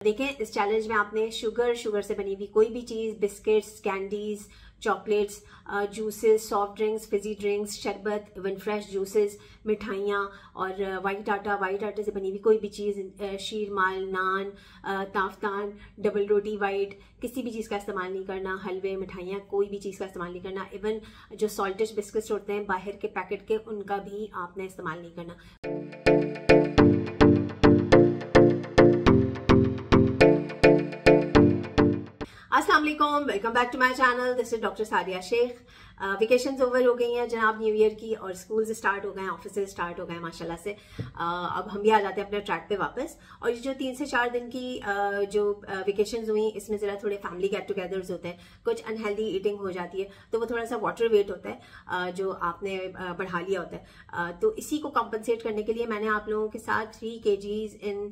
देखें, इस चैलेंज में आपने शुगर से बनी हुई कोई भी चीज़, biscuits, candies, chocolates, juices, soft drinks, fizzy drinks, शरबत, इवन फ्रेश जूसेस, मिठाइयाँ और वाइट आटे से बनी हुई कोई भी चीज़, शीरमाल, नान, ताफ्तान, डबल रोटी वाइट, किसी भी चीज़ का इस्तेमाल नहीं करना। हलवे, मिठाइयाँ, कोई भी चीज़ का इस्तेमाल नहीं करना। इवन जो सॉल्टेड बिस्किट्स होते हैं बाहर के पैकेट के, उनका भी आपने इस्तेमाल नहीं करना। अस्सलाम वालेकुम, welcome back to my channel. This is doctor Sadia Shaikh. Vacations over हो गई हैं जनाब, न्यू ईयर की, और स्कूल स्टार्ट हो गए हैं, ऑफिस स्टार्ट हो गए हैं माशाल्लाह से। अब हम भी आ जाते हैं अपने ट्रैक पे वापस। और ये जो 3 से 4 दिन की जो वेकेशंस हुई, इसमें जरा थोड़े फैमिली गेट टुगेदर्स होते हैं, कुछ अनहेल्दी ईटिंग हो जाती है, तो वो थोड़ा सा वाटर वेट होता है जो आपने बढ़ा लिया होता है। तो इसी को कॉम्पनसेट करने के लिए मैंने आप लोगों के साथ 3 kgs इन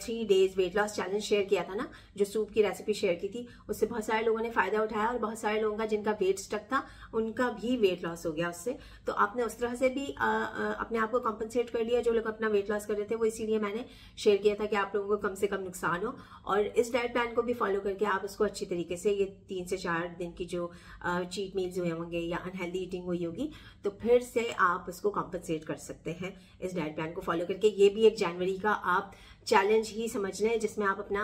3 days weight loss challenge share किया था ना, जो सूप की रेसिपी शेयर की थी। उससे बहुत सारे लोगों ने फायदा उठाया और बहुत सारे लोगों का जिनका वेट स्टक था उनका भी वेट लॉस हो गया उससे। तो आपने उस तरह से भी अपने आप को कॉम्पनसेट कर लिया। जो लोग अपना वेट लॉस कर रहे थे वो इसीलिए मैंने शेयर किया था कि आप लोगों को कम से कम नुकसान हो, और इस डाइट प्लान को भी फॉलो करके आप उसको अच्छी तरीके से, ये 3 से 4 दिन की जो चीट मील्स हुए होंगे या अनहेल्दी ईटिंग हुई होगी, तो फिर से आप उसको कॉम्पनसेट कर सकते हैं इस डाइट प्लान को फॉलो करके। ये भी एक जनवरी का आप चैलेंज ही समझ लें, जिसमें आप अपना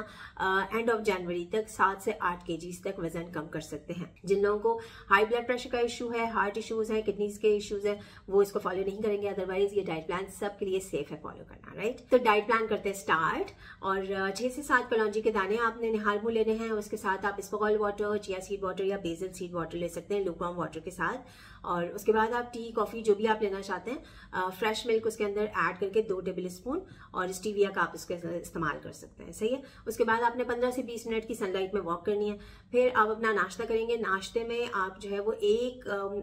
एंड ऑफ जनवरी तक 7 से 8 kgs तक वजन कम कर सकते हैं। जिन लोगों को हाई ब्लड प्रेशर का इशू है, हार्ट इश्यूज है, किडनीज के इश्यूज है, वो इसको फॉलो नहीं करेंगे। अदरवाइज ये डाइट प्लान सबके लिए सेफ है फॉलो करना, राइट। तो डाइट प्लान करते हैं स्टार्ट। और 6 से 7 कलौंजी के दाने आपने निहाल मुंह लेने हैं। उसके साथ आप इसबगोल वाटर, चिया सीड वाटर या बेसल सीड वाटर ले सकते हैं लुकवार्म वाटर के साथ। और उसके बाद आप टी, कॉफी, जो भी आप लेना चाहते हैं, फ्रेश मिल्क उसके अंदर ऐड करके 2 टेबल स्पून, और स्टीविया का आप उसके इस्तेमाल कर सकते हैं, सही है। उसके बाद आपने 15 से 20 मिनट की सनलाइट में वॉक करनी है। फिर आप अपना नाश्ता करेंगे। नाश्ते में आप जो है वो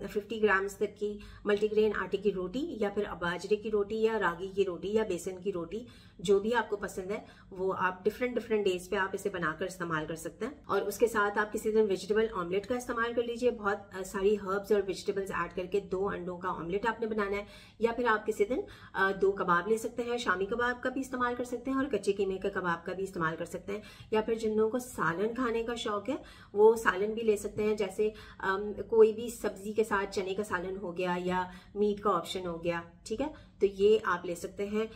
50 ग्राम्स तक की मल्टीग्रेन आटे की रोटी, या फिर बाजरे की रोटी, या रागी की रोटी, या बेसन की रोटी, जो भी आपको पसंद है वो आप डिफरेंट डेज पे आप इसे बनाकर इस्तेमाल कर सकते हैं। और उसके साथ आप किसी दिन वेजिटेबल ऑमलेट का इस्तेमाल कर लीजिए। बहुत सारी हर्ब्स और वेजिटेबल्स ऐड करके 2 अंडों का ऑमलेट आपने बनाना है। या फिर आप किसी दिन 2 कबाब ले सकते हैं, शामी कबाब का भी इस्तेमाल कर सकते हैं और कच्चे कीमे के कबाब का भी इस्तेमाल कर सकते हैं। या फिर जिन लोगों को सालन खाने का शौक है वो सालन भी ले सकते हैं, जैसे कोई भी सब्जी के साथ चने का सालन हो गया या मीट का ऑप्शन हो गया, ठीक है। तो ये आप ले सकते हैं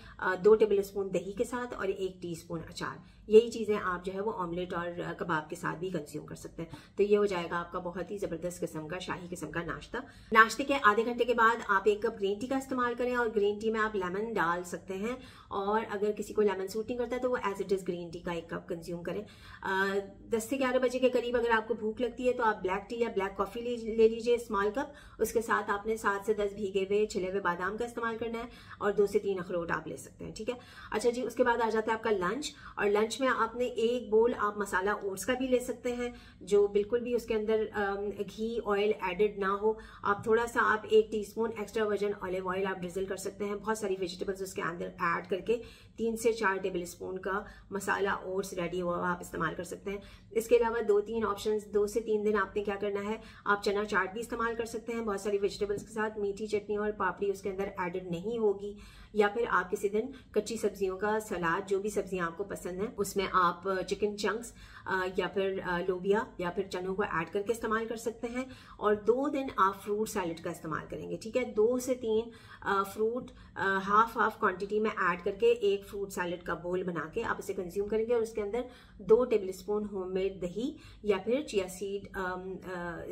2 टेबल स्पून दही के साथ और 1 टीस्पून अचार। यही चीजें आप जो है वो ऑमलेट और कबाब के साथ भी कंज्यूम कर सकते हैं। तो ये हो जाएगा आपका बहुत ही जबरदस्त किस्म का, शाही किस्म का नाश्ता। नाश्ते के आधे घंटे के बाद आप 1 कप ग्रीन टी का इस्तेमाल करें, और ग्रीन टी में आप लेमन डाल सकते हैं। और अगर किसी को लेमन सूट नहीं करता तो वो as it is green tea का 1 कप कंज्यूम करें। 10 से 11 बजे के करीब अगर आपको भूख लगती है तो आप ब्लैक टी या ब्लैक कॉफी ले लीजिए स्मॉल कप। उसके साथ आपने 7 से 10 भीगे हुए छिले हुए बादाम का इस्तेमाल करना है, और 2 से 3 अखरोट आप ले सकते हैं, ठीक है। अच्छा जी, उसके बाद आ जाता है आपका लंच। और लंच में आपने 1 बोल आप मसाला ओट्स का भी ले सकते हैं, जो बिल्कुल भी उसके अंदर घी ऑयल एडेड ना हो। आप थोड़ा सा 1 teaspoon extra virgin olive oil आप ड्रिजल कर सकते हैं। बहुत सारी वेजिटेबल्स उसके अंदर ऐड करके 3 से 4 टेबल स्पून का मसाला ओट्स रेडी हुआ आप इस्तेमाल कर सकते हैं। इसके अलावा 2-3 ऑप्शन, 2 से 3 दिन आपने क्या करना है, आप चना चाट भी इस्तेमाल कर सकते हैं बहुत सारी वेजिटेबल्स के साथ। मीठी चटनी और पापड़ी उसके अंदर एडेड नहीं होगी। या फिर आप किसी दिन कच्ची सब्जियों का सलाद, जो भी सब्जियां आपको पसंद है, उसमें आप चिकन चंक्स या फिर लोबिया या फिर चनों को ऐड करके इस्तेमाल कर सकते हैं। और 2 दिन आप फ्रूट सैलेड का इस्तेमाल करेंगे, ठीक है। 2 से 3 फ्रूट हाफ क्वांटिटी में ऐड करके 1 फ्रूट सैलेड का बोल बना के आप इसे कंज्यूम करेंगे। और उसके अंदर 2 टेबल स्पून होममेड दही या फिर चिया सीड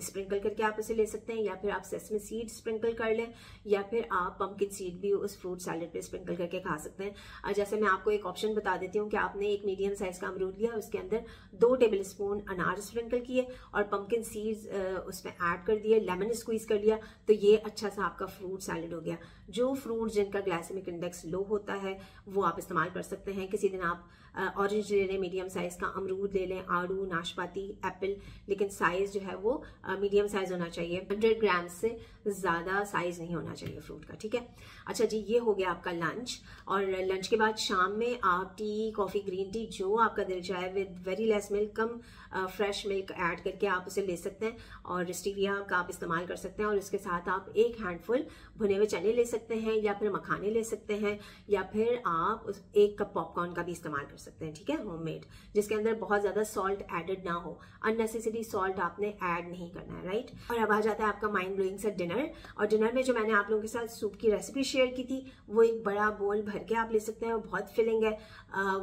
स्प्रिंकल करके आप इसे ले सकते हैं, या फिर आप सेसमे सीड स्प्रिंकल कर लें, या फिर आप पंपकिन सीड भी उस फ्रूट सैलेड पे स्प्रिंकल करके खा सकते हैं। जैसे मैं आपको एक ऑप्शन बता देती हूँ कि आपने 1 मीडियम साइज का अमरूद लिया, उसके अंदर 2 टेबल स्पून अनार स्प्रिंकल किए और पंपकिन सीड्स उसमें ऐड कर दिए, लेमन स्क्वीज कर लिया, तो ये अच्छा सा आपका फ्रूट सैलेड हो गया। जो फ्रूट जिनका ग्लाइसेमिक इंडेक्स लो होता है वो आप इस्तेमाल कर सकते हैं। किसी दिन आप ऑरेंज ले लें, मीडियम साइज का अमरूद ले लें, आड़ू, नाशपाती, एप्पल, लेकिन साइज जो है वो मीडियम साइज होना चाहिए। 100 ग्राम से ज्यादा साइज नहीं होना चाहिए फ्रूट का, ठीक है। अच्छा जी, ये हो गया आपका लंच। और लंच के बाद शाम में आप टी, कॉफी, ग्रीन टी, जो आपका दिल चाहे, with very less milk, come fresh milk add करके आप उसे ले सकते हैं। और स्टीविया का आप इस्तेमाल कर सकते हैं। और उसके साथ आप 1 हैंडफुल भुने हुए चने ले सकते हैं। सकते हैं, या फिर मखाने ले सकते हैं, या फिर आप 1 कप पॉपकॉर्न का भी इस्तेमाल कर सकते हैं, ठीक है, होममेड, जिसके अंदर बहुत ज्यादा सॉल्ट एडेड ना हो। अननेसेसरी सॉल्ट आपने ऐड नहीं करना है, राइट। और अब आ जाता है आपका माइंड ब्लोइंग सा डिनर। और डिनर में जो मैंने आप लोगों के साथ सूप की रेसिपी शेयर की थी, वो एक बड़ा बोल भर के आप ले सकते हैं, वो बहुत फिलिंग है,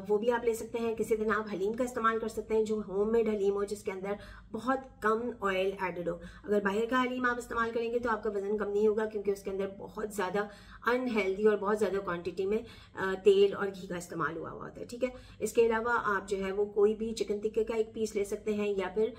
वो भी आप ले सकते हैं। किसी दिन आप हलीम का इस्तेमाल कर सकते हैं, जो होममेड हलीम हो, जिसके अंदर बहुत कम ऑयल एडेड हो। अगर बाहर का हलीम आप इस्तेमाल करेंगे तो आपका वजन कम नहीं होगा, क्योंकि उसके अंदर बहुत ज्यादा अनहेल्दी और बहुत ज्यादा क्वांटिटी में तेल और घी का इस्तेमाल हुआ होता है, ठीक है। इसके अलावा आप जो है वो कोई भी चिकन टिक्के का एक पीस ले सकते हैं, या फिर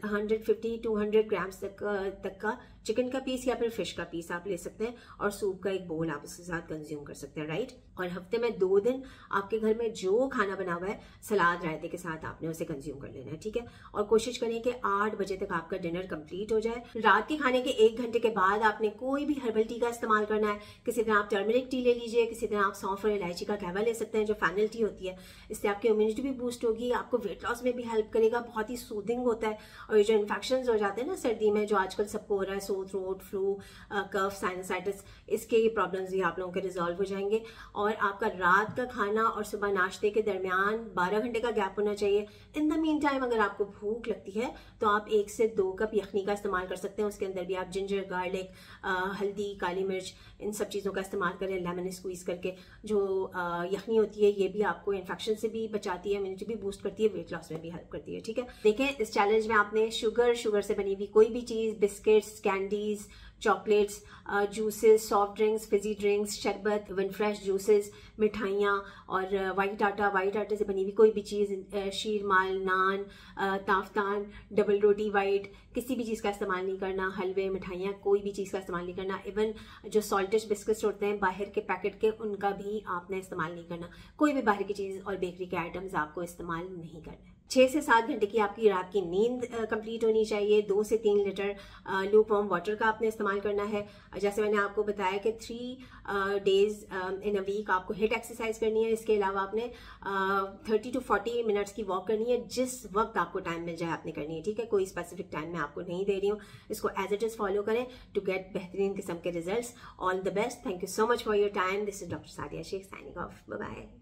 150-200 ग्राम्स तक का चिकन का पीस, या फिर फिश का पीस आप ले सकते हैं, और सूप का एक बोल आप उसके साथ कंज्यूम कर सकते हैं, राइट। और हफ्ते में 2 दिन आपके घर में जो खाना बना हुआ है, सलाद रायते के साथ आपने उसे कंज्यूम कर लेना है, ठीक है। और कोशिश करें कि 8 बजे तक आपका डिनर कंप्लीट हो जाए। रात के खाने के 1 घंटे के बाद आपने कोई भी हर्बल टी का इस्तेमाल करना है। किसी दिन आप टर्मरिक टी ले लीजिए, किसी दिन आप सौंफ और इलायची का कहवा ले सकते हैं, जो फैनल टी होती है। इससे आपकी इम्यूनिटी भी बूस्ट होगी, आपको वेट लॉस में भी हेल्प करेगा, बहुत ही सूदिंग होता है। और ये जो इन्फेक्शन हो जाते हैं ना सर्दी में, जो आजकल सबको हो रहा है, सोर थ्रोट, फ्लू, कफ, साइनसाइटिस, इसके प्रॉब्लम्स भी आप लोगों के रिजॉल्व हो जाएंगे। और आपका रात का खाना और सुबह नाश्ते के दरमियान 12 घंटे का गैप होना चाहिए। इन द मीन टाइम अगर आपको भूख लगती है तो आप 1 से 2 कप यखनी का इस्तेमाल कर सकते हैं। उसके अंदर भी आप जिंजर, गार्लिक, हल्दी, काली मिर्च, इन सब चीज़ों का इस्तेमाल करें, लेमन स्क्वीज करके। जो यखनी होती है, ये भी आपको इन्फेक्शन से भी बचाती है, इम्यूनिटी भी बूस्ट करती है, वेट लॉस में भी हेल्प करती है, ठीक है। देखें, इस चैलेंज में आपने शुगर से बनी हुई कोई भी चीज़, biscuits, candies, chocolates, juices, soft drinks, fizzy drinks, शरबत, इवन फ्रेश जूसेस, मिठाइयाँ, और वाइट आटे से बनी हुई कोई भी चीज़, शीरमाल, नान, ताफ्तान, डबल रोटी वाइट, किसी भी चीज़ का इस्तेमाल नहीं करना। हलवे, मिठाइयाँ, कोई भी चीज़ का इस्तेमाल नहीं करना। इवन जो सॉल्टेज बिस्किट्स होते हैं बाहर के पैकेट के, उनका भी आपने इस्तेमाल नहीं करना। कोई भी बाहर की चीज़ और बेकरी के आइटम्स आपको इस्तेमाल नहीं करना। 6 से 7 घंटे की आपकी रात की नींद कंप्लीट होनी चाहिए। 2 से 3 लीटर लूक वार्म वाटर का आपने इस्तेमाल करना है। जैसे मैंने आपको बताया कि 3 डेज इन अ वीक आपको हिट एक्सरसाइज करनी है। इसके अलावा आपने 30 to 40 मिनट्स की वॉक करनी है, जिस वक्त आपको टाइम मिल जाए आपने करनी है, ठीक है। कोई स्पेसिफिक टाइम मैं आपको नहीं दे रही हूँ, इसको एज इट इज फॉलो करें टू गेट बेहतरीन किस्म के results. All the best, thank you so much for your time. This is doctor Sadia Shaikh signing off, bye bye.